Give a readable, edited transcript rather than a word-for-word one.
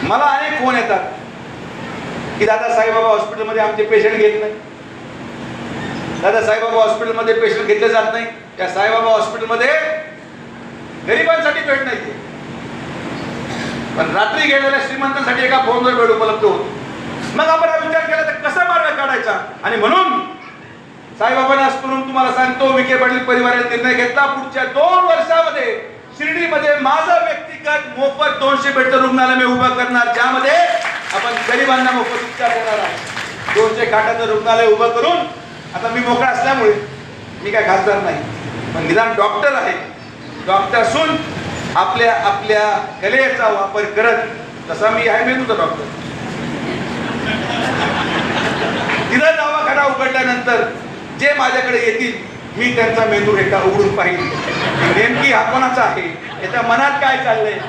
मला अनेक फोन येतात की दादा साईबाबा हॉस्पिटलमध्ये आमचे पेशंट घेत नाही, दादा साईबाबा हॉस्पिटलमध्ये पेशंट घेतले जात नाही. त्या साईबाबा हॉस्पिटलमध्ये गरिबांसाठी बेड नाही, पण रात्री गेलेल्या श्रीमंतांसाठी एका फोनवर बेड उपलब्ध होतो. मग आपण हा विचार केला तर कसा मार्ग काढायचा. आणि म्हणून साईबाबांना स्मरून तुम्हाला सांगतो, विखे पाटील परिवाराने निर्णय घेतला, पुढच्या 2 वर्षामध्ये शिर्डीमध्ये माझं व्यक्तिगत मोफत 200 बेडचं रुग्णालय मी उभं करणार, ज्यामध्ये आपण गरिबांना मोफत उपचार देणार आहे. 200 खाटाचं रुग्णालय उभं करून आता मी मोकळा असल्यामुळे मी काय खासदार नाही, पण निदान डॉक्टर आहे. डॉक्टर असून आपल्या आपल्या कलेचा वापर करत, तसा मी आहे मेंदूचा डॉक्टर. तिथं दवाखाना उघडल्यानंतर जे माझ्याकडे येतील मी त्यांचा मेंदू एकदा उघडून पाहिजे, नेमकी हा कोणाचा आहे, याच्या मनात काय चाललंय.